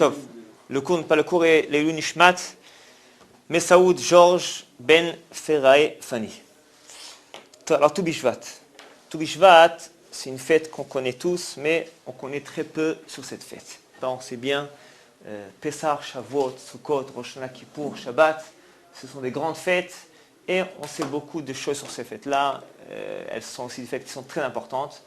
Tov. Le cours, pas le cours, est Leilou Nishmat, Messaoud Georges Ben Ferrae Fanny. Alors, Tou Bishvat. Tou Bishvat, c'est une fête qu'on connaît tous, mais on connaît très peu sur cette fête. On sait bien, Pessah, Shavuot, Sukkot, Rosh Hashanah, Kippour, Shabbat, ce sont des grandes fêtes, et on sait beaucoup de choses sur ces fêtes-là. Elles sont aussi des fêtes qui sont très importantes.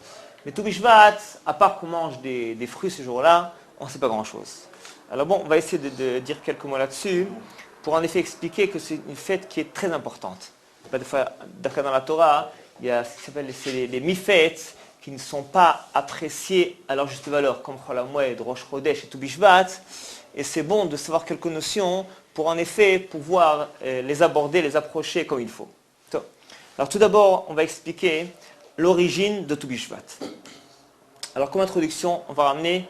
Mais Tou Bishvat, à part qu'on mange des fruits ce jour-là, on ne sait pas grand-chose. Alors bon, on va essayer de dire quelques mots là-dessus, pour en effet expliquer que c'est une fête qui est très importante. Des fois, dans la Torah, il y a ce qui s'appelle les mi-fêtes qui ne sont pas appréciées à leur juste valeur, comme Chol HaMoed, Rosh Chodesh et Tou Bishvat. Et c'est bon de savoir quelques notions pour en effet pouvoir les aborder, les approcher comme il faut. Alors tout d'abord, on va expliquer l'origine de Tou Bishvat. Alors comme introduction, on va ramener,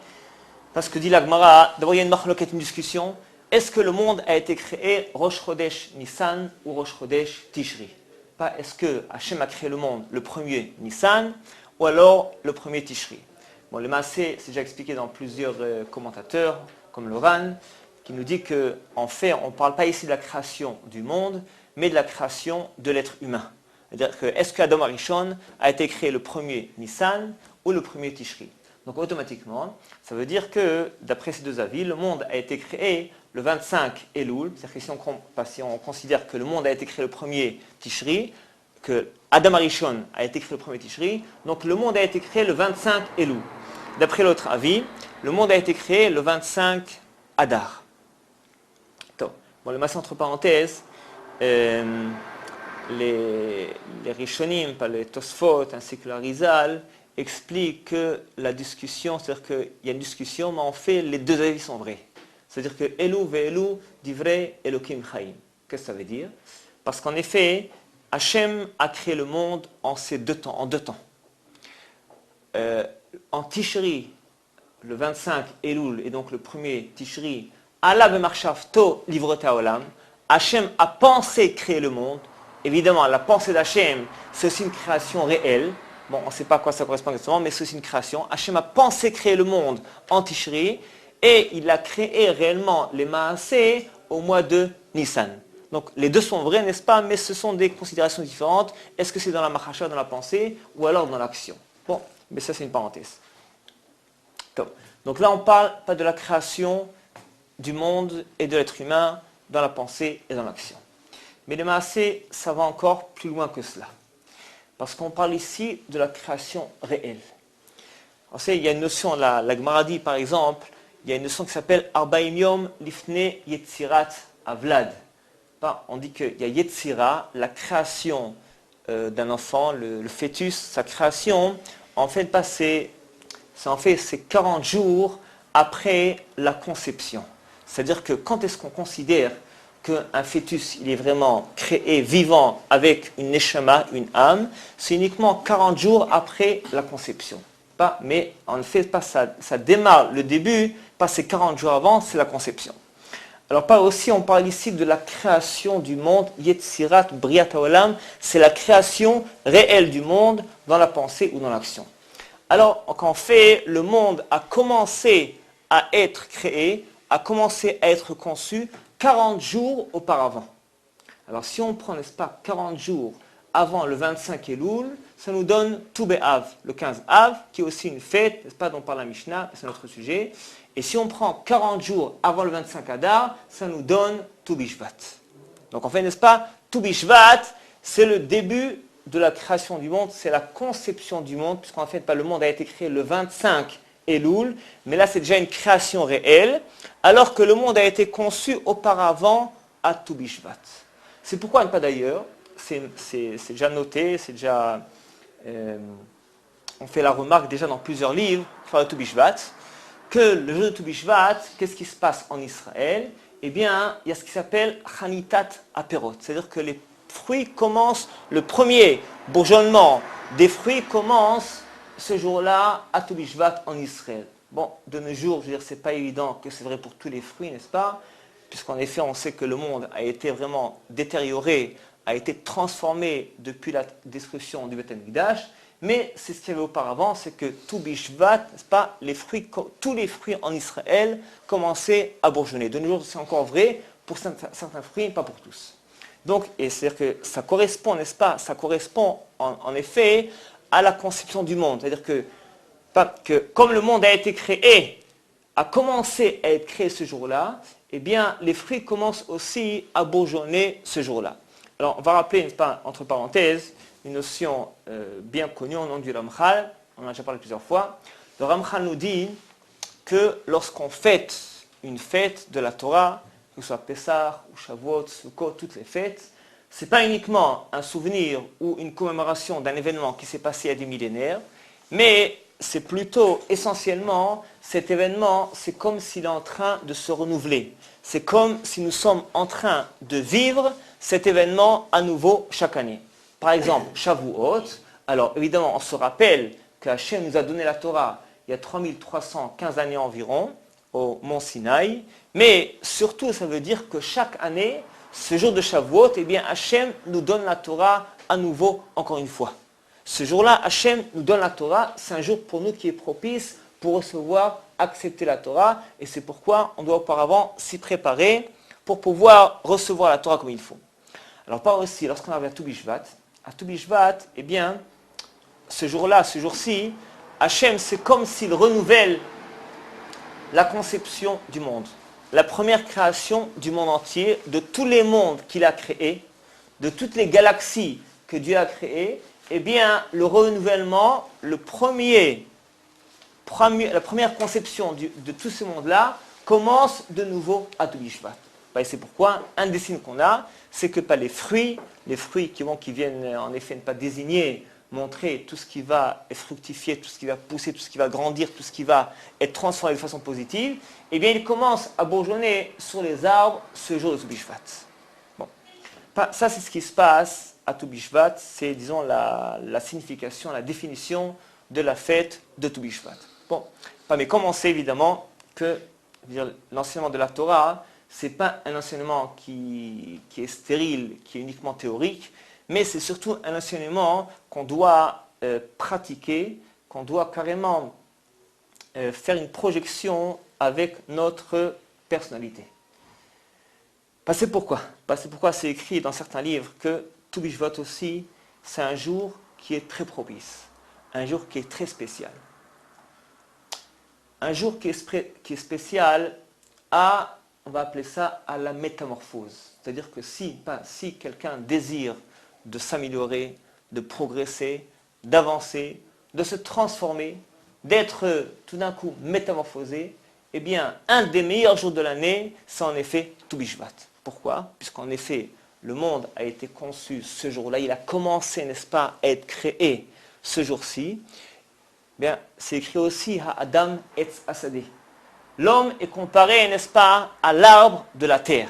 parce que dit la Gemara, d'abord il y a une marloquette, une discussion. Est-ce que le monde a été créé Rosh Chodesh Nissan ou Rosh Chodesh Tishri? Pas est-ce que Hachem a créé le monde le premier Nissan ou alors le premier Tishri? Bon, le Maasé, c'est déjà expliqué dans plusieurs commentateurs, comme le Ran, qui nous dit qu'en fait, on ne parle pas ici de la création du monde, mais de la création de l'être humain. C'est-à-dire que est-ce qu'Adam Arishon a été créé le premier Nissan ou le premier Tishri? Donc automatiquement, ça veut dire que, d'après ces deux avis, le monde a été créé le 25 Elul, c'est-à-dire que si on considère que le monde a été créé le premier Tishri, que Adam Arishon a été créé le premier Tishri, donc le monde a été créé le 25 Elul. D'après l'autre avis, le monde a été créé le 25 Adar. Bon, le massé entre parenthèses, les Rishonim, pas les Tosfot, ainsi que la Rizal, expliquent que la discussion, c'est-à-dire qu'il y a une discussion, mais en fait, les deux avis sont vrais. C'est-à-dire que Elou ve'Elou divrei Elokim Chaim. Qu'est-ce que ça veut dire? Parce qu'en effet, Hachem a créé le monde en deux temps. En Tishri, le 25 Elul, et donc le premier Tishri, Allah be'marchav to livrota olam, Hachem a pensé créer le monde. Évidemment, la pensée d'Hachem, c'est aussi une création réelle. Bon, on ne sait pas à quoi ça correspond exactement, mais c'est aussi une création. Hachem a pensé créer le monde en Tishri, et il a créé réellement les Maasé au mois de Nissan. Donc les deux sont vrais, n'est-ce pas? Mais ce sont des considérations différentes. Est-ce que c'est dans la Machacha, dans la pensée, ou alors dans l'action? Bon, mais ça c'est une parenthèse. Donc là on ne parle pas de la création du monde et de l'être humain dans la pensée et dans l'action. Mais les Maasé, ça va encore plus loin que cela. Parce qu'on parle ici de la création réelle. Vous savez, il y a une notion, la Gemara dit par exemple, il y a une notion qui s'appelle Arbaim Yom Lifne Yetzirat Avlad. On dit qu'il y a Yetzira, la création d'un enfant, le fœtus, sa création, en fait, c'est 40 jours après la conception. C'est-à-dire que quand est-ce qu'on considère qu'un fœtus il est vraiment créé, vivant, avec une neshama, une âme, c'est uniquement 40 jours après la conception. Mais en fait, ça démarre le début, pas c'est 40 jours avant, c'est la conception. Alors aussi, on parle ici de la création du monde, Yetzirat Briat Haolam, c'est la création réelle du monde dans la pensée ou dans l'action. Alors, qu'en fait, le monde a commencé à être créé, a commencé à être conçu 40 jours auparavant. Alors si on prend, n'est-ce pas, 40 jours avant le 25 Elul, ça nous donne Tou B'Av, le 15 Av, qui est aussi une fête, n'est-ce pas, dont parle la Mishnah, c'est notre sujet. Et si on prend 40 jours avant le 25 Adar, ça nous donne Tou Bishvat. Donc en fait, n'est-ce pas, Tou Bishvat, c'est le début de la création du monde, c'est la conception du monde, puisqu'en fait, le monde a été créé le 25 Elul, mais là c'est déjà une création réelle, alors que le monde a été conçu auparavant à Tou Bishvat. C'est pourquoi, pas d'ailleurs, c'est déjà noté, c'est déjà, on fait la remarque déjà dans plusieurs livres, sur le Tou Bishvat, que le jour de Tou Bishvat, qu'est-ce qui se passe en Israël? Eh bien, il y a ce qui s'appelle Chanitat Aperot, c'est-à-dire que les fruits commencent, le premier bourgeonnement des fruits commence ce jour-là à Tou Bishvat en Israël. Bon, de nos jours, je veux dire, c'est pas évident que c'est vrai pour tous les fruits, n'est-ce pas? Puisqu'en effet, on sait que le monde a été vraiment détérioré, a été transformé depuis la destruction du Beth Amikdash, mais c'est ce qu'il y avait auparavant, c'est que tout Bishvat, n'est-ce pas, tous les fruits en Israël commençaient à bourgeonner. De nos jours, c'est encore vrai pour certains fruits, pas pour tous. Donc, et c'est-à-dire que ça correspond, n'est-ce pas, ça correspond en effet à la conception du monde. C'est-à-dire que comme le monde a été créé, a commencé à être créé ce jour-là, eh bien, les fruits commencent aussi à bourgeonner ce jour-là. Alors, on va rappeler, n'est-ce pas, entre parenthèses, une notion bien connue au nom du Ramchal, on en a déjà parlé plusieurs fois. Le Ramchal nous dit que lorsqu'on fête une fête de la Torah, que ce soit Pessah ou Shavuot, Sukkot, toutes les fêtes, ce n'est pas uniquement un souvenir ou une commémoration d'un événement qui s'est passé il y a des millénaires, mais c'est plutôt essentiellement cet événement, c'est comme s'il est en train de se renouveler. C'est comme si nous sommes en train de vivre cet événement à nouveau chaque année. Par exemple, Shavuot, alors évidemment on se rappelle que Hachem nous a donné la Torah il y a 3315 années environ, au mont Sinaï, mais surtout ça veut dire que chaque année, ce jour de Shavuot, eh bien Hachem nous donne la Torah à nouveau encore une fois. Ce jour-là, Hachem nous donne la Torah, c'est un jour pour nous qui est propice pour recevoir, accepter la Torah, et c'est pourquoi on doit auparavant s'y préparer pour pouvoir recevoir la Torah comme il faut. Alors pas aussi, lorsqu'on arrive à Tu Bishvat, eh bien, ce jour-là, ce jour-ci, Hachem, c'est comme s'il renouvelle la conception du monde, la première création du monde entier, de tous les mondes qu'il a créés, de toutes les galaxies que Dieu a créées, eh bien, le renouvellement, la première conception de tout ce monde-là commence de nouveau à Tu Bishvat. Et c'est pourquoi un des signes qu'on a, c'est que pas les fruits qui viennent en effet ne pas désigner, montrer tout ce qui va fructifier, tout ce qui va pousser, tout ce qui va grandir, tout ce qui va être transformé de façon positive, eh bien, il commence à bourgeonner sur les arbres ce jour de Tu Bishvat. Bon. Ça, c'est ce qui se passe à Tu Bishvat, c'est, disons, la signification, la définition de la fête de Tu Bishvat. Bon, mais comme on sait évidemment que l'enseignement de la Torah, ce n'est pas un enseignement qui est stérile, qui est uniquement théorique, mais c'est surtout un enseignement qu'on doit pratiquer, qu'on doit carrément faire une projection avec notre personnalité. C'est pourquoi c'est écrit dans certains livres que Tu Bishvat aussi, c'est un jour qui est très propice, un jour qui est très spécial. Un jour qui est spécial à, on va appeler ça, à la métamorphose. C'est-à-dire que si quelqu'un désire de s'améliorer, de progresser, d'avancer, de se transformer, d'être tout d'un coup métamorphosé, eh bien, un des meilleurs jours de l'année, c'est en effet Tu Bishvat. Pourquoi ? Puisqu'en effet, le monde a été conçu ce jour-là, il a commencé, n'est-ce pas, à être créé ce jour-ci. Bien, c'est écrit aussi à Adam Etz Hasadeh. L'homme est comparé, n'est-ce pas, à l'arbre de la terre.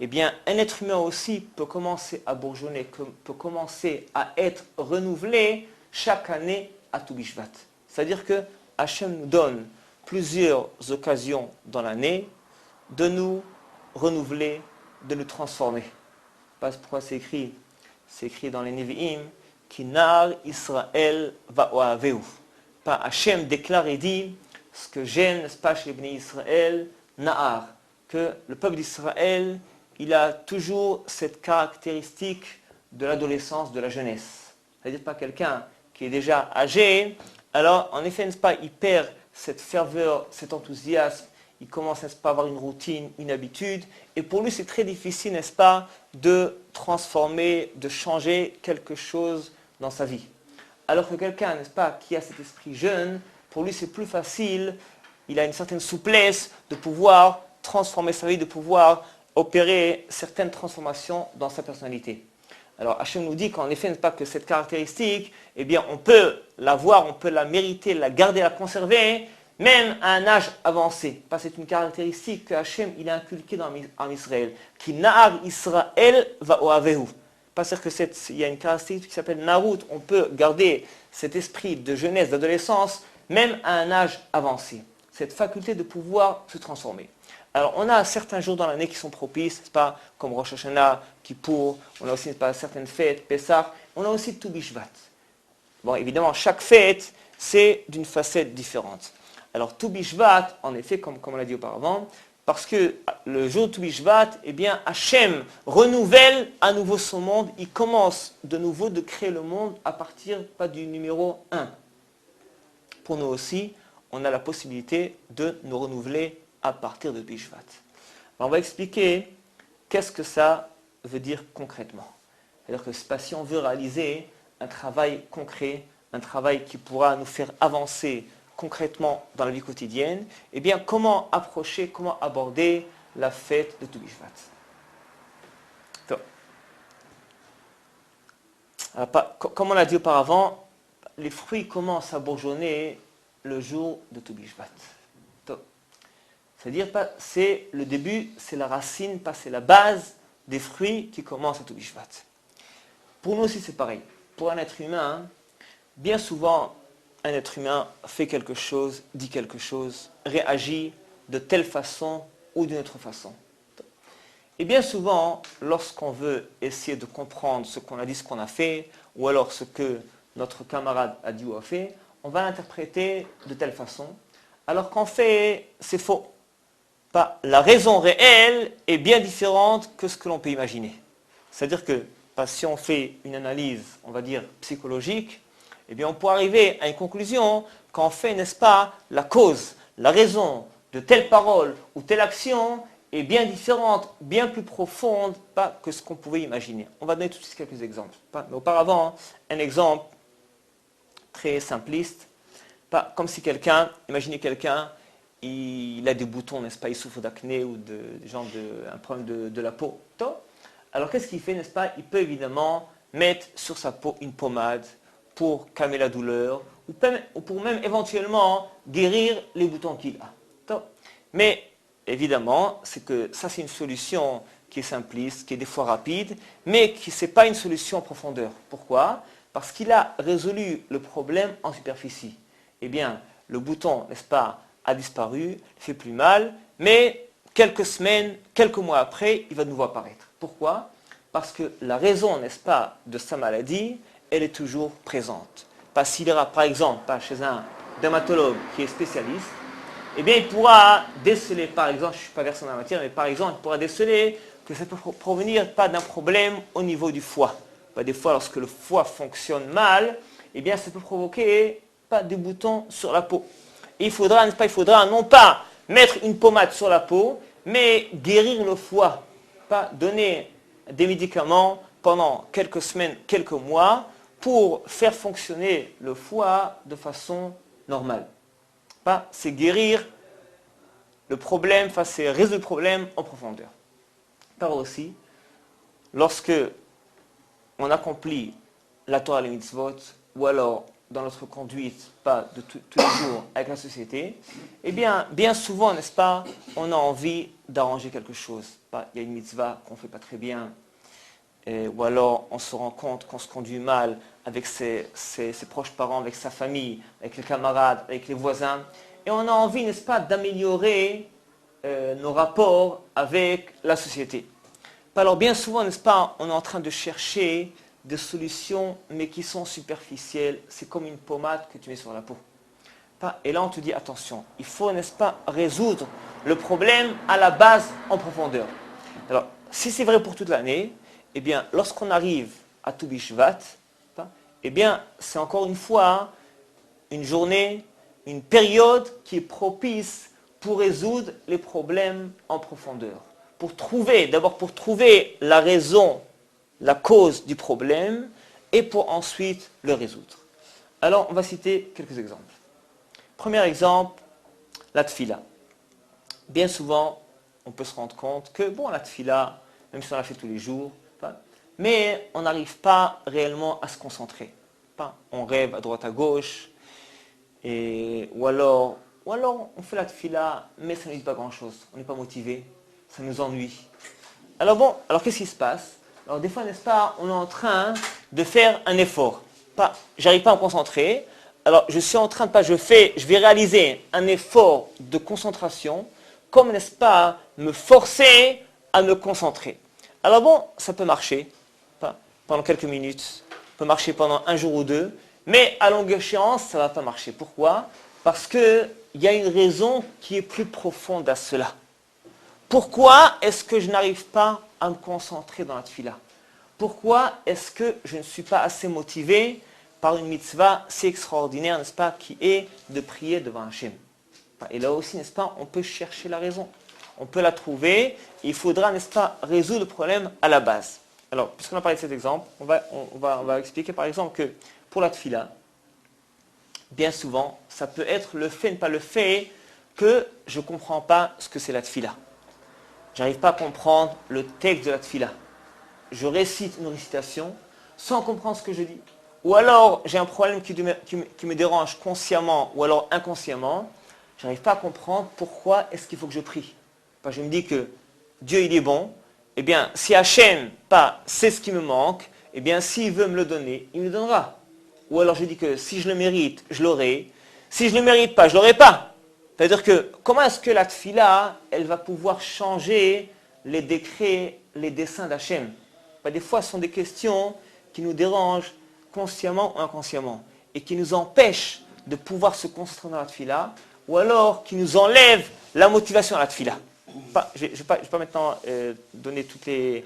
Eh bien, un être humain aussi peut commencer à bourgeonner, peut commencer à être renouvelé chaque année à Tu Bishvat. C'est-à-dire que Hachem nous donne plusieurs occasions dans l'année de nous renouveler, de nous transformer. C'est pourquoi c'est écrit dans les Nevi'im, Kinar Israël va'oaveu. Hachem déclare et dit, ce que j'aime, n'est-ce pas, chez les Bnei Israël, Na'ar, que le peuple d'Israël, il a toujours cette caractéristique de l'adolescence, de la jeunesse. C'est-à-dire pas quelqu'un qui est déjà âgé, alors en effet, n'est-ce pas, il perd cette ferveur, cet enthousiasme, il commence, n'est-ce pas, à avoir une routine, une habitude, et pour lui c'est très difficile, n'est-ce pas, de transformer, de changer quelque chose dans sa vie. Alors que quelqu'un, n'est-ce pas, qui a cet esprit jeune, pour lui c'est plus facile, il a une certaine souplesse de pouvoir transformer sa vie, de pouvoir opérer certaines transformations dans sa personnalité. Alors Hachem nous dit qu'en effet, n'est-ce pas, que cette caractéristique, eh bien on peut l'avoir, on peut la mériter, la garder, la conserver, même à un âge avancé. C'est une caractéristique que Hachem il a inculquée en Israël. Qui Na'ar Israël va'oaveu. C'est-à-dire qu'il y a une caractéristique qui s'appelle Narut, on peut garder cet esprit de jeunesse, d'adolescence, même à un âge avancé. Cette faculté de pouvoir se transformer. Alors on a certains jours dans l'année qui sont propices, n'est-ce pas, comme Rosh Hashanah, Kippour, on a aussi, n'est-ce pas, certaines fêtes, Pessah, on a aussi Tu Bishvat. Bon, évidemment, chaque fête, c'est d'une facette différente. Alors, Tu Bishvat, en effet, comme on l'a dit auparavant, parce que le jour de Tu Bishvat, eh bien, Hachem renouvelle à nouveau son monde. Il commence de nouveau de créer le monde à partir, pas du numéro 1. Pour nous aussi, on a la possibilité de nous renouveler à partir de Tu Bishvat. Alors, on va expliquer qu'est-ce que ça veut dire concrètement. C'est-à-dire que si on veut réaliser un travail concret, un travail qui pourra nous faire avancer concrètement dans la vie quotidienne, eh bien, comment approcher, comment aborder la fête de Tu Bishvat. Comme on l'a dit auparavant, les fruits commencent à bourgeonner le jour de Tu Bishvat. C'est-à-dire, c'est le début, c'est la racine, c'est la base des fruits qui commencent à Tu Bishvat. Pour nous aussi, c'est pareil. Pour un être humain, bien souvent, un être humain fait quelque chose, dit quelque chose, réagit de telle façon ou d'une autre façon. Et bien souvent, lorsqu'on veut essayer de comprendre ce qu'on a dit, ce qu'on a fait, ou alors ce que notre camarade a dit ou a fait, on va l'interpréter de telle façon, alors qu'en fait, c'est faux. La raison réelle est bien différente que ce que l'on peut imaginer. C'est-à-dire que si on fait une analyse, on va dire, psychologique, eh bien on peut arriver à une conclusion qu'en fait, n'est-ce pas, la cause, la raison de telle parole ou telle action est bien différente, bien plus profonde que ce qu'on pouvait imaginer. On va donner tout de suite quelques exemples. Mais auparavant, un exemple très simpliste, comme si imaginez quelqu'un, il a des boutons, n'est-ce pas, il souffre d'acné ou un problème de la peau. Alors qu'est-ce qu'il fait, n'est-ce pas? Il peut évidemment mettre sur sa peau une pommade pour calmer la douleur ou pour même éventuellement guérir les boutons qu'il a. Mais évidemment, c'est une solution qui est simpliste, qui est des fois rapide, mais qui n'est pas une solution en profondeur. Pourquoi? Parce qu'il a résolu le problème en superficie. Eh bien, le bouton, n'est-ce pas, a disparu, ne fait plus mal, mais quelques semaines, quelques mois après, il va de nouveau apparaître. Pourquoi? Parce que la raison, n'est-ce pas, de sa maladie, elle est toujours présente. S'il ira, par exemple, chez un dermatologue qui est spécialiste, eh bien, il pourra déceler, par exemple, je ne suis pas versé dans la matière, mais par exemple, il pourra déceler que ça peut provenir d'un problème au niveau du foie. Des fois, lorsque le foie fonctionne mal, eh bien, ça peut provoquer des boutons sur la peau. Et il faudra non pas mettre une pommade sur la peau, mais guérir le foie. Donner des médicaments pendant quelques semaines, quelques mois, pour faire fonctionner le foie de façon normale. C'est guérir le problème, c'est résoudre le problème en profondeur. Aussi, lorsque on accomplit la Torah et les mitzvot, ou alors dans notre conduite, de tous les jours avec la société, eh bien souvent, n'est-ce pas, on a envie d'arranger quelque chose. Il y a une mitzvah qu'on ne fait pas très bien, ou alors on se rend compte qu'on se conduit mal avec ses proches parents, avec sa famille, avec les camarades, avec les voisins, et on a envie, n'est-ce pas, d'améliorer nos rapports avec la société. Alors bien souvent, n'est-ce pas, on est en train de chercher des solutions, mais qui sont superficielles. C'est comme une pommade que tu mets sur la peau. Et là, on te dit, attention, il faut, n'est-ce pas, résoudre le problème à la base en profondeur. Alors, si c'est vrai pour toute l'année, eh bien, lorsqu'on arrive à Tu Bishvat, eh bien, c'est encore une fois une journée, une période qui est propice pour résoudre les problèmes en profondeur. Pour trouver la raison, la cause du problème, et pour ensuite le résoudre. Alors, on va citer quelques exemples. Premier exemple, la tfila. Bien souvent, on peut se rendre compte que, la tfila, même si on la fait tous les jours, mais on n'arrive pas réellement à se concentrer. On rêve à droite à gauche, ou alors on fait la tfila, mais ça ne nous dit pas grand-chose. On n'est pas motivé, ça nous ennuie. Alors qu'est-ce qui se passe? Alors des fois, n'est-ce pas, on est en train de faire un effort. J'arrive pas à me concentrer. Alors je suis en train de je vais réaliser un effort de concentration, comme, n'est-ce pas, me forcer à me concentrer. Alors ça peut marcher pendant quelques minutes, ça peut marcher pendant un jour ou deux, Mais à longue échéance, ça ne va pas marcher. Pourquoi? Parce qu'il y a une raison qui est plus profonde à cela. Pourquoi est-ce que je n'arrive pas à me concentrer dans la tefila? Pourquoi est-ce que je ne suis pas assez motivé par une mitzvah si extraordinaire, n'est-ce pas, qui est de prier devant Hachem? Et là aussi, n'est-ce pas, on peut chercher la raison. On peut la trouver. Il faudra, n'est-ce pas, résoudre le problème à la base. Alors, puisqu'on a parlé de cet exemple, on va expliquer par exemple que pour la tefila, bien souvent, ça peut être le fait, pas le fait, que je ne comprends pas ce que c'est la tefila. Je n'arrive pas à comprendre le texte de la tefila. Je récite une récitation sans comprendre ce que je dis. Ou alors, j'ai un problème qui me dérange consciemment ou alors inconsciemment. Je n'arrive pas à comprendre pourquoi est-ce qu'il faut que je prie. Enfin, je me dis que Dieu, il est bon. Eh bien, si Hachem, pas, c'est ce qui me manque, eh bien, s'il veut me le donner, il me le donnera. Ou alors je dis que si je le mérite, je l'aurai. Si je ne le mérite pas, je ne l'aurai pas. C'est-à-dire que comment est-ce que la tefila, elle va pouvoir changer les décrets, les desseins d'Hachem? Des fois, ce sont des questions qui nous dérangent consciemment ou inconsciemment et qui nous empêchent de pouvoir se concentrer dans la tefila ou alors qui nous enlèvent la motivation à la tefila. Je ne vais pas maintenant donner tous les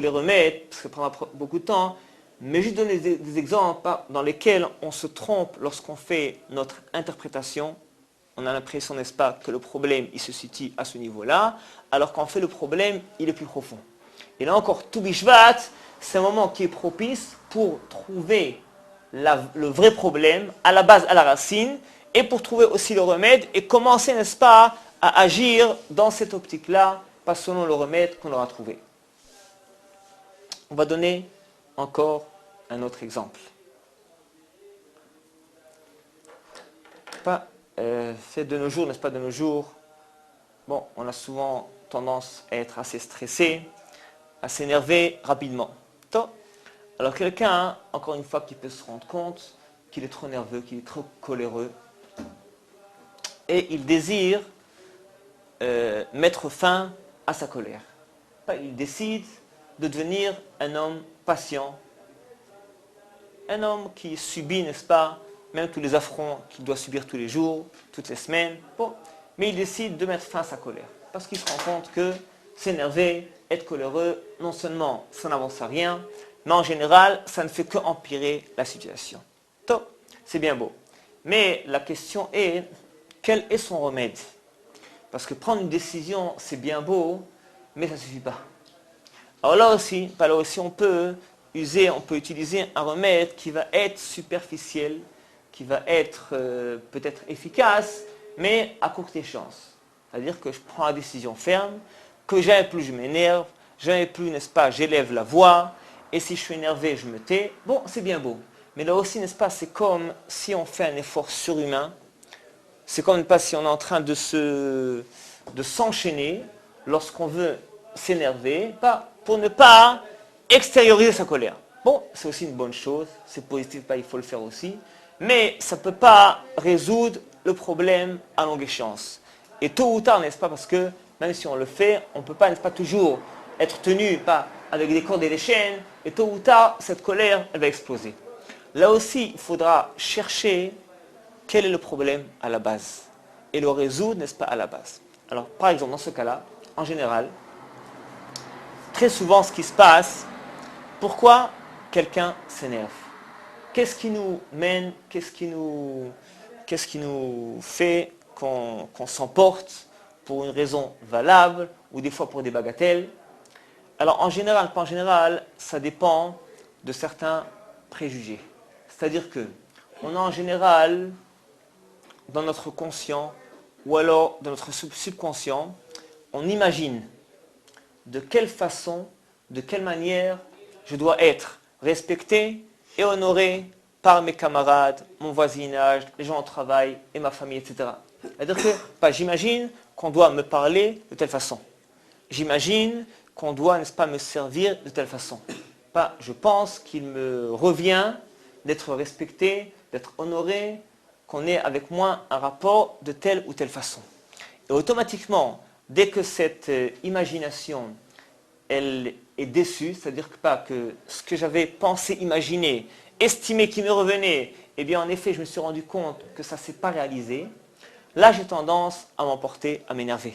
remèdes parce que ça prendra beaucoup de temps, mais juste donner des exemples dans lesquels on se trompe lorsqu'on fait notre interprétation. On a l'impression, n'est-ce pas, que le problème, il se situe à ce niveau-là, alors qu'en fait, le problème, il est plus profond. Et là encore, Tu Bishvat, c'est un moment qui est propice pour trouver le vrai problème, à la base, à la racine, et pour trouver aussi le remède, et commencer, n'est-ce pas, à agir dans cette optique-là, pas selon le remède qu'on aura trouvé. On va donner encore un autre exemple. C'est de nos jours, n'est-ce pas, de nos jours, bon, on a souvent tendance à être assez stressé, à s'énerver rapidement. Alors quelqu'un, encore une fois, qui peut se rendre compte qu'il est trop nerveux, qu'il est trop coléreux, et il désire mettre fin à sa colère. Il décide de devenir un homme patient, un homme qui subit, n'est-ce pas, même tous les affronts qu'il doit subir tous les jours, toutes les semaines. Bon, mais il décide de mettre fin à sa colère. Parce qu'il se rend compte que s'énerver, être coléreux, non seulement ça n'avance à rien, mais en général, ça ne fait que empirer la situation. Donc, c'est bien beau. Mais la question est, quel est son remède? Parce que prendre une décision, c'est bien beau, mais ça ne suffit pas. Alors là aussi, on peut utiliser un remède qui va être superficiel, qui va être peut-être efficace, mais à courte échéance. C'est-à-dire que je prends la décision ferme, que jamais plus je m'énerve, jamais plus, n'est-ce pas, j'élève la voix, et si je suis énervé, je me tais. Bon, c'est bien beau. Mais là aussi, n'est-ce pas, c'est comme si on fait un effort surhumain. C'est comme, pas si on est en train de s'enchaîner lorsqu'on veut s'énerver, pour ne pas extérioriser sa colère. Bon, c'est aussi une bonne chose, c'est positif, il faut le faire aussi, mais ça ne peut pas résoudre le problème à longue échéance. Et tôt ou tard, n'est-ce pas, parce que même si on le fait, on ne peut pas, n'est-ce pas, toujours être tenu avec des cordes et des chaînes, et tôt ou tard, cette colère, elle va exploser. Là aussi, il faudra chercher quel est le problème à la base, et le résoudre, n'est-ce pas, à la base. Alors, par exemple, dans ce cas-là, en général, très souvent, ce qui se passe, pourquoi quelqu'un s'énerve? Qu'est-ce qui nous mène, qu'est-ce qui nous fait qu'on s'emporte pour une raison valable, ou des fois pour des bagatelles? Alors, en général, pas en général, ça dépend de certains préjugés. C'est-à-dire que, on a en général, dans notre conscient, ou alors dans notre subconscient, on imagine de quelle façon, de quelle manière je dois être respecté et honoré par mes camarades, mon voisinage, les gens au travail et ma famille, etc. C'est-à-dire que j'imagine qu'on doit me parler de telle façon. J'imagine qu'on doit, n'est-ce pas, me servir de telle façon. Je pense qu'il me revient d'être respecté, d'être honoré, qu'on ait avec moi un rapport de telle ou telle façon. Et automatiquement, dès que cette imagination, elle est déçue, c'est-à-dire que ce que j'avais pensé, imaginé, estimé qui me revenait, eh bien en effet je me suis rendu compte que ça ne s'est pas réalisé, là j'ai tendance à m'emporter, à m'énerver.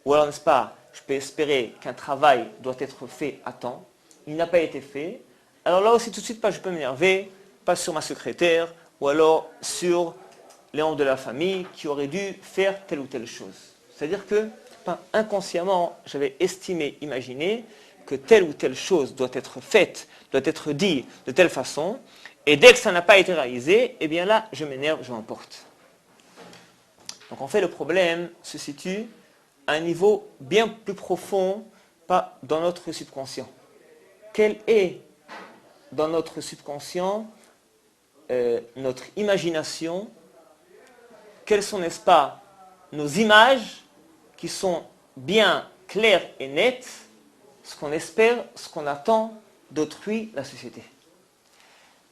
Ou alors, n'est-ce pas, je peux espérer qu'un travail doit être fait à temps, il n'a pas été fait, alors là aussi tout de suite je peux m'énerver, pas sur ma secrétaire, ou alors sur les membres de la famille qui auraient dû faire telle ou telle chose. C'est-à-dire que, inconsciemment, j'avais estimé, imaginé que telle ou telle chose doit être faite, doit être dit de telle façon, et dès que ça n'a pas été réalisé, eh bien là, je m'énerve, je m'emporte. Donc en fait, le problème se situe à un niveau bien plus profond, pas dans notre subconscient. Quel est dans notre subconscient notre imagination? Quelles sont, n'est-ce pas, nos images qui sont bien claires et nettes, ce qu'on espère, ce qu'on attend d'autrui, la société.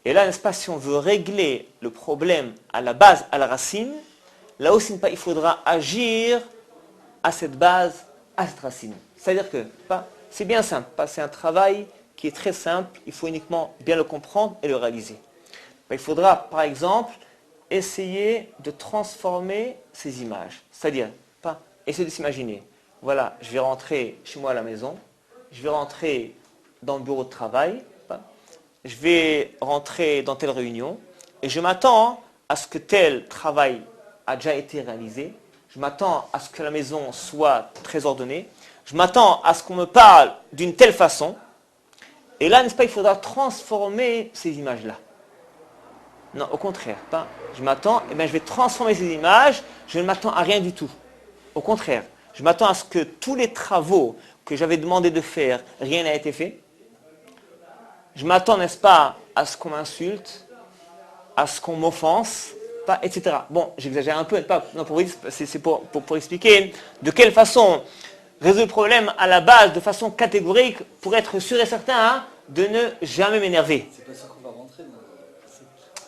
Et là, n'est-ce pas, si on veut régler le problème à la base, à la racine, là aussi, il faudra agir à cette base, à cette racine. C'est-à-dire que c'est bien simple, c'est un travail qui est très simple, il faut uniquement bien le comprendre et le réaliser. Il faudra, par exemple, essayer de transformer ces images. C'est-à-dire, essayer de s'imaginer, voilà, je vais rentrer chez moi à la maison, je vais rentrer dans le bureau de travail, je vais rentrer dans telle réunion, et je m'attends à ce que tel travail a déjà été réalisé, je m'attends à ce que la maison soit très ordonnée, je m'attends à ce qu'on me parle d'une telle façon, et là, n'est-ce pas, il faudra transformer ces images-là. Non, au contraire, je m'attends, je vais transformer ces images, je ne m'attends à rien du tout. Au contraire, je m'attends à ce que tous les travaux que j'avais demandé de faire, rien n'a été fait. Je m'attends, n'est-ce pas, à ce qu'on m'insulte, à ce qu'on m'offense, etc. Bon, j'exagère un peu, c'est pour expliquer de quelle façon résoudre le problème à la base, de façon catégorique, pour être sûr et certain de ne jamais m'énerver. C'est pas ça qu'on va rentrer dans...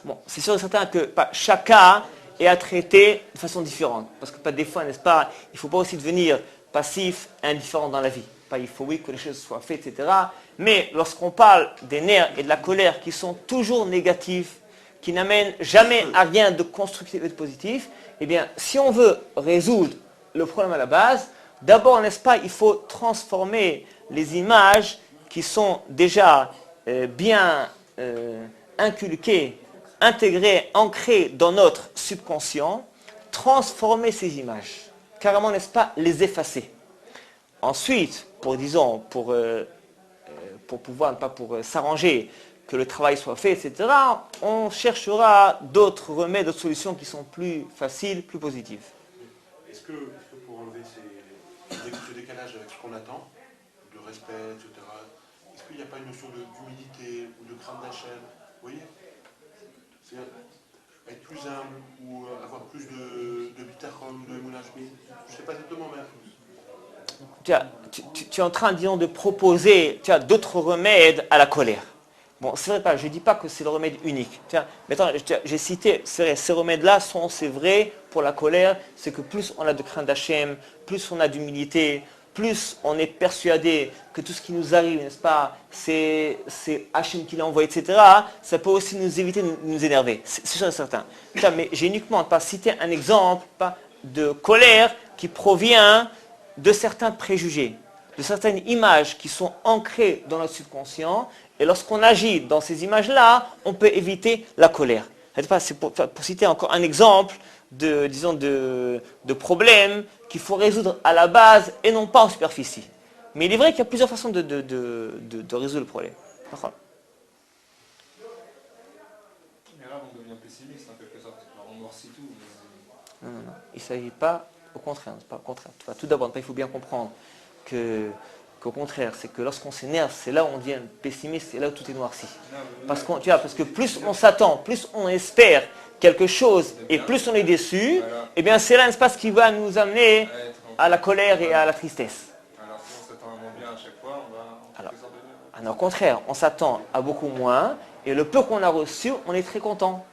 Bon, c'est sûr et certain que chaque cas est à traiter de façon différente. Parce que des fois, n'est-ce pas, il ne faut pas aussi devenir passif, indifférent dans la vie. Il faut, oui, que les choses soient faites, etc. Mais lorsqu'on parle des nerfs et de la colère qui sont toujours négatifs, qui n'amènent jamais à rien de constructif et de positif, eh bien, si on veut résoudre le problème à la base, d'abord, n'est-ce pas, il faut transformer les images qui sont déjà bien inculquées, intégrées, ancrées dans notre subconscient, transformer ces images, carrément, n'est-ce pas, les effacer. Ensuite, pour pouvoir, pour s'arranger, que le travail soit fait, etc., on cherchera d'autres remèdes, d'autres solutions qui sont plus faciles, plus positives. Est-ce que pour enlever ce décalage avec ce qu'on attend, de respect, etc., est-ce qu'il n'y a pas une notion d'humilité ou de crainte d'Hachem? Vous voyez, c'est être plus humble ou avoir plus de bitachon, de moulage. Je ne sais pas exactement, mais... Tu es en train, disons, de proposer d'autres remèdes à la colère. Bon, c'est vrai, je ne dis pas que c'est le remède unique. Maintenant, j'ai cité, c'est vrai, ces remèdes-là c'est vrai pour la colère, c'est que plus on a de crainte d'Hachem, plus on a d'humilité, plus on est persuadé que tout ce qui nous arrive, n'est-ce pas, c'est Hachem qui l'a envoyé, etc., ça peut aussi nous éviter de nous énerver. C'est sûr et certain. Mais j'ai uniquement pas cité un exemple de colère qui provient de certains préjugés, de certaines images qui sont ancrées dans notre subconscient, et lorsqu'on agit dans ces images-là, on peut éviter la colère. C'est pour citer encore un exemple de problème qu'il faut résoudre à la base et non pas en superficie. Mais il est vrai qu'il y a plusieurs façons de résoudre le problème. Mais là, on devient pessimiste en quelque sorte. On noircit tout. Non. Il ne s'agit pas, au contraire. Tout d'abord, il faut bien comprendre qu'au contraire, c'est que lorsqu'on s'énerve, c'est là où on devient pessimiste, c'est là où tout est noirci. Parce que plus on s'attend, plus on espère quelque chose, et plus on est déçu, et bien c'est là un espace qui va nous amener à la colère et à la tristesse. Alors si on s'attend à moins bien à chaque fois, on va... Alors au contraire, on s'attend à beaucoup moins, et le peu qu'on a reçu, on est très content.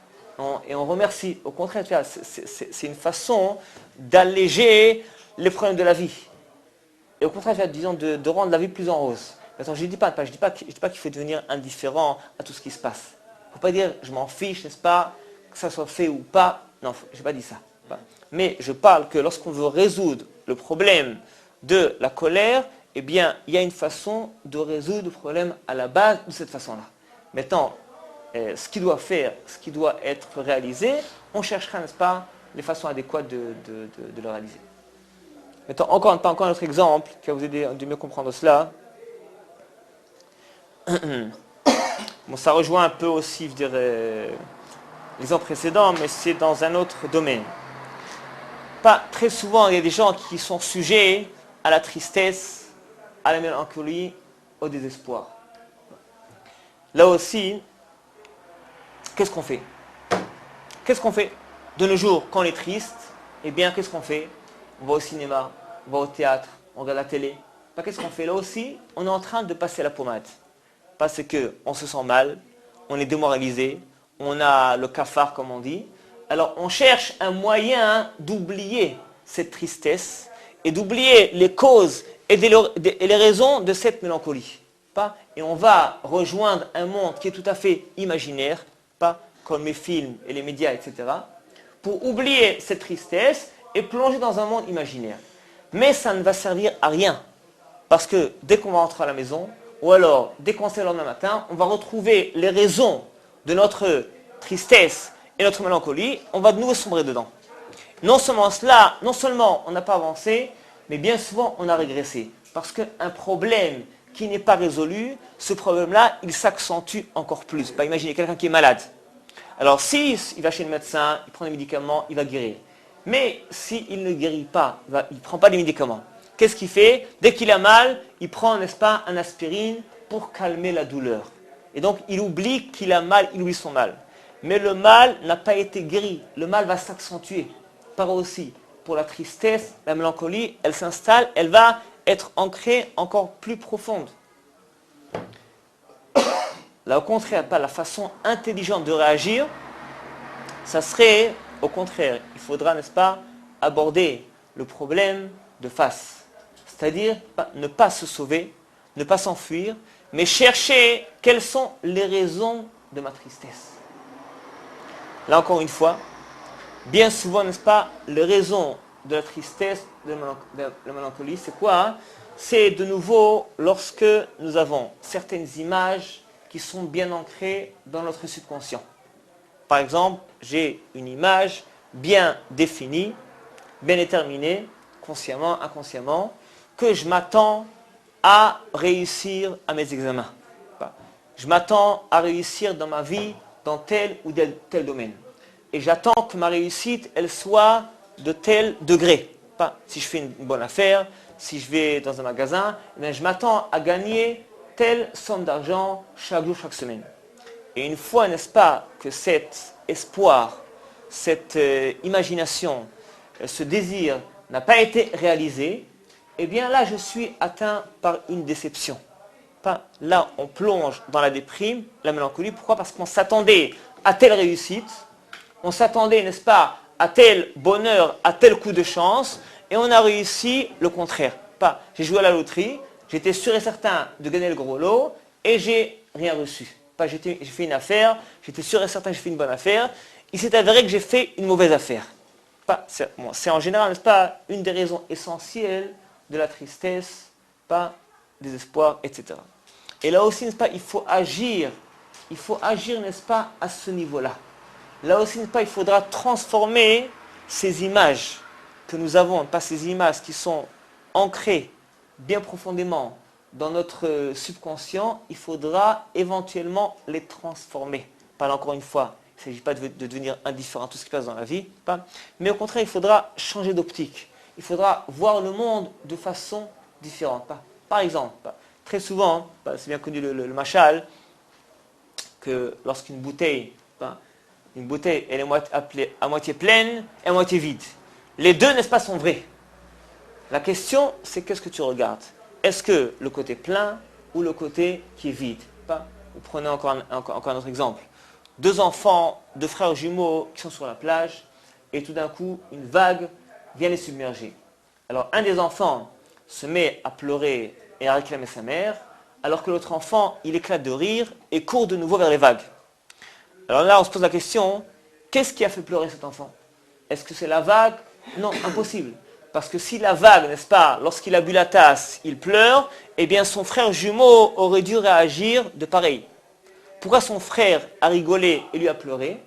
Et on remercie. Au contraire, c'est une façon d'alléger les problèmes de la vie. Et au contraire, disons, de rendre la vie plus en rose. Attends, je ne dis pas qu'il faut devenir indifférent à tout ce qui se passe. Il ne faut pas dire, je m'en fiche, n'est-ce pas, que ça soit fait ou pas, non, je n'ai pas dit ça. Mais je parle que lorsqu'on veut résoudre le problème de la colère, eh bien, il y a une façon de résoudre le problème à la base de cette façon-là. Maintenant, ce qui doit être réalisé, on cherchera, n'est-ce pas, les façons adéquates de le réaliser. Maintenant, encore un autre exemple qui va vous aider à mieux comprendre cela. Bon, ça rejoint un peu aussi, je dirais, l'exemple précédent, mais c'est dans un autre domaine. Pas très souvent, il y a des gens qui sont sujets à la tristesse, à la mélancolie, au désespoir. Là aussi, qu'est-ce qu'on fait? Qu'est-ce qu'on fait de nos jours quand on est triste? Eh bien, qu'est-ce qu'on fait? On va au cinéma, on va au théâtre, on regarde la télé. Qu'est-ce qu'on fait? Là aussi, on est en train de passer la pommade. Parce qu'on se sent mal, on est démoralisé, on a le cafard, comme on dit. Alors, on cherche un moyen d'oublier cette tristesse et d'oublier les causes et les raisons de cette mélancolie. Et on va rejoindre un monde qui est tout à fait imaginaire, comme les films et les médias, etc., pour oublier cette tristesse et plonger dans un monde imaginaire. Mais ça ne va servir à rien. Parce que dès qu'on va rentrer à la maison, ou alors dès qu'on se lève le lendemain matin, on va retrouver les raisons de notre tristesse et notre mélancolie, on va de nouveau sombrer dedans. Non seulement on n'a pas avancé, mais bien souvent on a régressé. Parce qu'un problème qui n'est pas résolu, ce problème-là, il s'accentue encore plus. Imaginez quelqu'un qui est malade. Alors s'il va chez le médecin, il prend des médicaments, il va guérir. Mais s'il ne guérit pas, il ne prend pas des médicaments, qu'est-ce qu'il fait? Dès qu'il a mal, il prend, n'est-ce pas, un aspirine pour calmer la douleur. Et donc il oublie qu'il a mal, il oublie son mal. Mais le mal n'a pas été guéri. Le mal va s'accentuer. Par aussi, pour la tristesse, la mélancolie, elle s'installe, elle va être ancrée encore plus profonde. Là, au contraire, pas la façon intelligente de réagir, ça serait, au contraire, il faudra, n'est-ce pas, aborder le problème de face. C'est-à-dire, ne pas se sauver, ne pas s'enfuir, mais chercher quelles sont les raisons de ma tristesse. Là, encore une fois, bien souvent, n'est-ce pas, les raisons de la tristesse, de la mélancolie, c'est quoi? C'est de nouveau lorsque nous avons certaines images qui sont bien ancrées dans notre subconscient. Par exemple, j'ai une image bien définie, bien déterminée, consciemment, inconsciemment, que je m'attends à réussir à mes examens. Je m'attends à réussir dans ma vie dans tel ou tel domaine. Et j'attends que ma réussite, elle soit de tel degré. Si je fais une bonne affaire, si je vais dans un magasin, je m'attends à gagner telle somme d'argent chaque jour, chaque semaine. Et une fois, n'est-ce pas, que cet espoir, cette imagination, ce désir n'a pas été réalisé, eh bien là, je suis atteint par une déception. Là, on plonge dans la déprime, la mélancolie. Pourquoi? Parce qu'on s'attendait à telle réussite, on s'attendait, n'est-ce pas, à tel bonheur, à tel coup de chance, et on a réussi le contraire. J'ai joué à la loterie, j'étais sûr et certain de gagner le gros lot, et j'ai rien reçu. J'ai fait une affaire, j'étais sûr et certain que j'ai fait une bonne affaire, il s'est avéré que j'ai fait une mauvaise affaire. C'est en général, n'est-ce pas, une des raisons essentielles de la tristesse, désespoir, etc. Et là aussi, n'est-ce pas, il faut agir, n'est-ce pas, à ce niveau-là. Là aussi, n'est-ce pas, il faudra transformer ces images que nous avons, pas ces images qui sont ancrées bien profondément dans notre subconscient, il faudra éventuellement les transformer. Encore une fois, il ne s'agit pas de devenir indifférent à tout ce qui passe dans la vie, mais au contraire, il faudra changer d'optique. Il faudra voir le monde de façon différente. Par exemple, très souvent, c'est bien connu le machal, que lorsqu'une bouteille, elle est à moitié pleine et à moitié vide. Les deux, n'est-ce pas, sont vrais. La question, c'est qu'est-ce que tu regardes? Est-ce que le côté plein ou le côté qui est vide? Vous prenez encore un autre exemple. Deux enfants, deux frères jumeaux qui sont sur la plage et tout d'un coup, une vague vient les submerger. Alors, un des enfants se met à pleurer et à réclamer sa mère, alors que l'autre enfant, il éclate de rire et court de nouveau vers les vagues. Alors là, on se pose la question, Qu'est-ce qui a fait pleurer cet enfant? Est-ce que c'est la vague? Non, impossible. Parce que si la vague, n'est-ce pas, lorsqu'il a bu la tasse, il pleure, eh bien son frère jumeau aurait dû réagir de pareil. Pourquoi son frère a rigolé et lui a pleuré?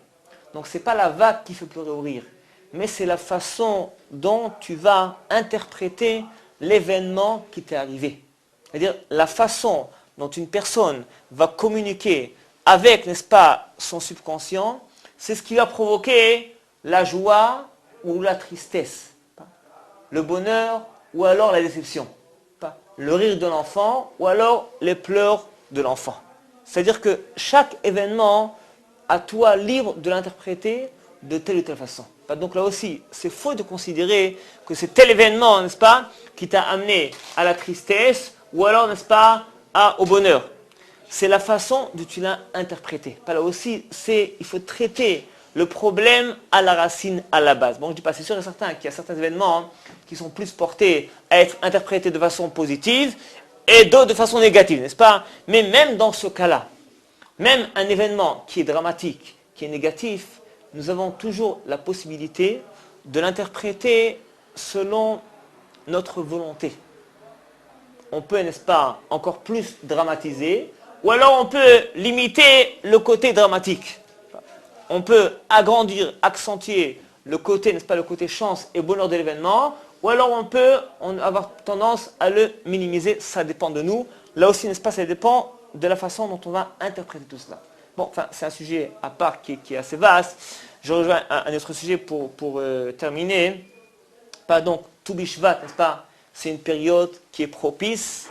Donc ce n'est pas la vague qui fait pleurer ou rire, mais c'est la façon dont tu vas interpréter l'événement qui t'est arrivé. C'est-à-dire la façon dont une personne va communiquer avec, n'est-ce pas, son subconscient, c'est ce qui va provoquer la joie ou la tristesse, le bonheur ou alors la déception, le rire de l'enfant ou alors les pleurs de l'enfant. C'est-à-dire que chaque événement, à toi libre de l'interpréter de telle ou telle façon. Donc là aussi, c'est faux de considérer que c'est tel événement, n'est-ce pas, qui t'a amené à la tristesse ou alors, n'est-ce pas, au bonheur. C'est la façon dont tu l'as interprété. Là aussi, il faut traiter le problème à la racine, à la base. Bon, je dis pas, c'est sûr et certain qu'il y a certains événements qui sont plus portés à être interprétés de façon positive et d'autres de façon négative, n'est-ce pas? Mais même dans ce cas-là, même un événement qui est dramatique, qui est négatif, nous avons toujours la possibilité de l'interpréter selon notre volonté. On peut, n'est-ce pas, encore plus dramatiser, ou alors on peut limiter le côté dramatique. On peut agrandir, accentuer le côté, n'est-ce pas, le côté chance et bonheur de l'événement, ou alors on peut avoir tendance à le minimiser, ça dépend de nous. Là aussi, n'est-ce pas, ça dépend de la façon dont on va interpréter tout cela. Bon, enfin, c'est un sujet à part qui est assez vaste. Je rejoins un autre sujet pour terminer. Donc, Tu Bishvat, n'est-ce pas, c'est une période qui est propice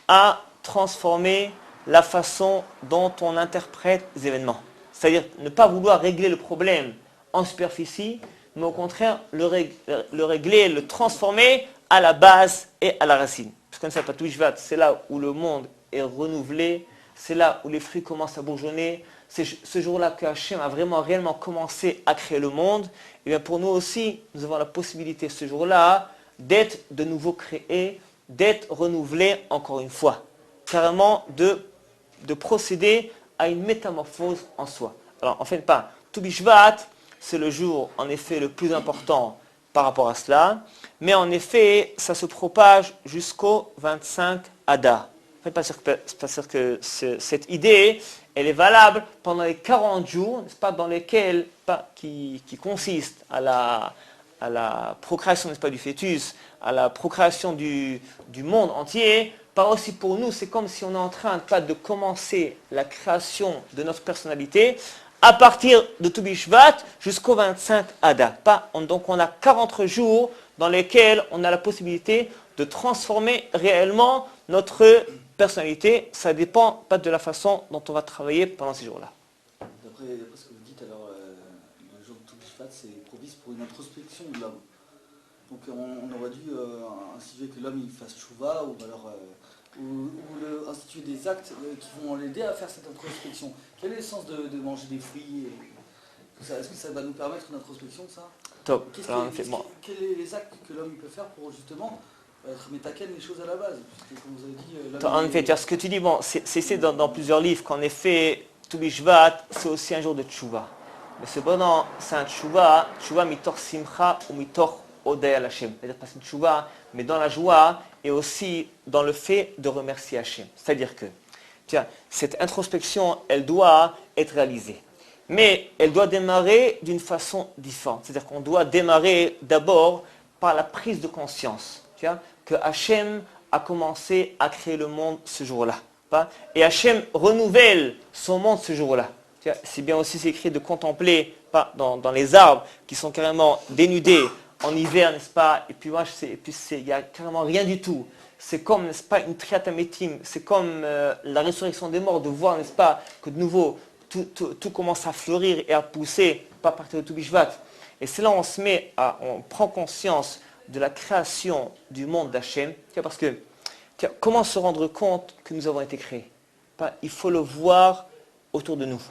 à transformer la façon dont on interprète les événements. C'est-à-dire ne pas vouloir régler le problème en superficie, mais au contraire le régler, le transformer à la base et à la racine. Parce qu'on ne sait pas, Tu Bishvat, c'est là où le monde est renouvelé, c'est là où les fruits commencent à bourgeonner, c'est ce jour-là que Hachem a vraiment réellement commencé à créer le monde. Et bien pour nous aussi, nous avons la possibilité ce jour-là d'être de nouveau créés, d'être renouvelés encore une fois. Carrément de procéder à une métamorphose en soi. Alors en fait pas, Tu Bishvat, c'est le jour en effet le plus important par rapport à cela, mais en effet ça se propage jusqu'au 25 Adar. Pas sûr que cette idée, elle est valable pendant les 40 jours, n'est-ce pas, dans lesquels, qui consistent à la procréation, n'est-ce pas, du fœtus, à la procréation du monde entier. Pas aussi pour nous, c'est comme si on est en train de commencer la création de notre personnalité à partir de Tu Bishvat jusqu'au 25 Adar. Donc on a 40 jours dans lesquels on a la possibilité de transformer réellement notre personnalité. Ça dépend pas de la façon dont on va travailler pendant ces jours-là. D'après ce que vous dites, alors le jour de Tu Bishvat, c'est propice pour une introspection de l'homme. Donc on aurait dû instituer que l'homme il fasse chouva ou alors instituer des actes qui vont l'aider à faire cette introspection. Quel est le sens de manger des fruits et tout ça? Est-ce que ça va nous permettre une introspection, ça? Top. Quels sont les actes que l'homme peut faire pour justement être métaken les choses à la base? Parce que, comme vous avez dit, en fait, ce que tu dis, bon, c'est dans plusieurs livres qu'en effet, Tu Bishvat, c'est aussi un jour de tchouva. Mais cependant, c'est un tchouva mitor simcha ou mitor odaya Hashem. C'est-à-dire pas une tchouva, mais dans la joie et aussi dans le fait de remercier Hashem. C'est-à-dire que, cette introspection, elle doit être réalisée. Mais elle doit démarrer d'une façon différente. C'est-à-dire qu'on doit démarrer d'abord par la prise de conscience. Que Hachem a commencé à créer le monde ce jour-là. Et Hachem renouvelle son monde ce jour-là. C'est bien aussi c'est écrit de contempler dans les arbres qui sont carrément dénudés en hiver, n'est-ce pas? Et puis il n'y a carrément rien du tout. C'est comme, n'est-ce pas, une triatamétime. C'est comme la résurrection des morts, de voir, n'est-ce pas, que de nouveau tout commence à fleurir et à pousser, pas à partir de Tu Bishvat. Et c'est là où on prend conscience de la création du monde d'Hachem. Parce que, comment se rendre compte que nous avons été créés? Il faut le voir autour de nous.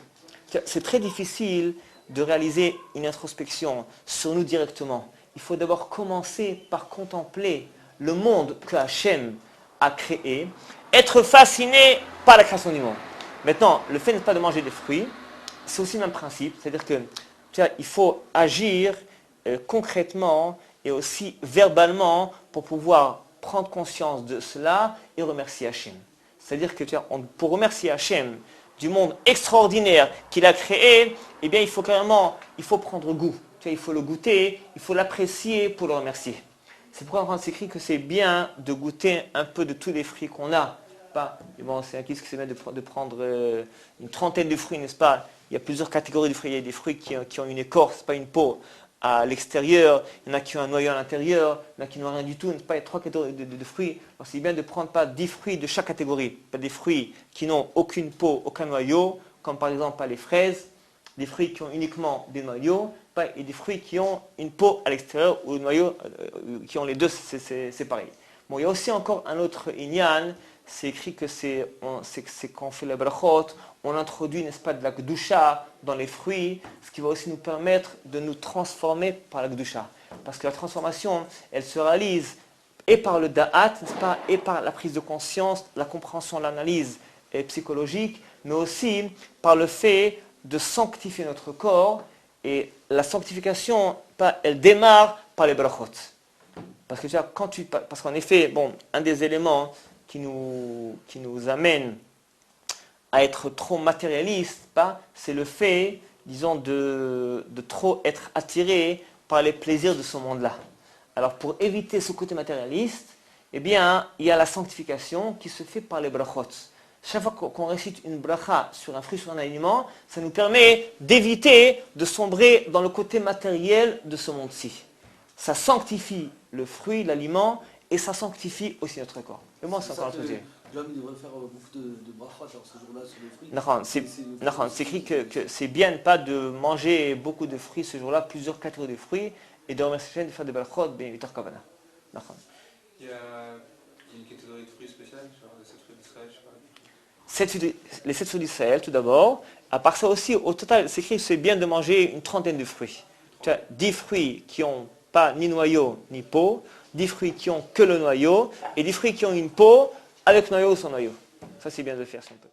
C'est très difficile de réaliser une introspection sur nous directement. Il faut d'abord commencer par contempler le monde que Hachem a créé, être fasciné par la création du monde. Maintenant, le fait n'est pas de manger des fruits, c'est aussi le même principe. C'est-à-dire que Il faut agir concrètement et aussi verbalement pour pouvoir prendre conscience de cela et remercier Hachem. C'est-à-dire que pour remercier Hachem du monde extraordinaire qu'il a créé, eh bien il faut prendre goût. Il faut le goûter, il faut l'apprécier pour le remercier. C'est pourquoi on s'écrit que c'est bien de goûter un peu de tous les fruits qu'on a. C'est un kiss qui se met de prendre une trentaine de fruits, n'est-ce pas? Il y a plusieurs catégories de fruits. Il y a des fruits qui ont une écorce, pas une peau, à l'extérieur. Il y en a qui ont un noyau à l'intérieur. Il y en a qui n'ont rien du tout, n'est-ce pas? Il y a 3 catégories de fruits. Alors c'est bien de prendre pas 10 fruits de chaque catégorie. Pas des fruits qui n'ont aucune peau, aucun noyau, comme par exemple les fraises. Des fruits qui ont uniquement des noyaux, et des fruits qui ont une peau à l'extérieur ou le noyau, qui ont les deux, c'est pareil. Bon, il y a aussi encore un autre inyan, c'est écrit que c'est quand on fait la brachot, on introduit, n'est-ce pas, de la gdusha dans les fruits, ce qui va aussi nous permettre de nous transformer par la gdusha. Parce que la transformation, elle se réalise et par le da'at, n'est-ce pas, et par la prise de conscience, la compréhension, l'analyse psychologique, mais aussi par le fait de sanctifier notre corps. Et la sanctification, elle démarre par les brachot. Parce que parce qu'en effet, un des éléments qui nous amène à être trop matérialiste, c'est le fait, disons, de trop être attiré par les plaisirs de ce monde-là. Alors pour éviter ce côté matérialiste, eh bien, il y a la sanctification qui se fait par les brachot. Chaque fois qu'on récite une bracha sur un fruit, sur un aliment, ça nous permet d'éviter de sombrer dans le côté matériel de ce monde-ci. Ça sanctifie le fruit, l'aliment, et ça sanctifie aussi notre corps. Et moi, c'est encore un truc. L'homme devrait faire beaucoup de brachot ce jour-là sur les fruits. C'est écrit que c'est bien pas de manger beaucoup de fruits ce jour-là, plusieurs catégories de fruits, et de remercier de faire des brachot, bien évidemment, kavana. Il y a une catégorie de fruits spéciale sur les 7 fruits d'Israël, je sais pas. Les 7 fruits d'Israël, tout d'abord. À part ça aussi, au total, c'est écrit que c'est bien de manger une trentaine de fruits. Tu as 10 fruits qui n'ont pas ni noyau ni peau, 10 fruits qui ont que le noyau, et 10 fruits qui ont une peau avec noyau ou sans noyau. Ça, c'est bien de le faire si on peut.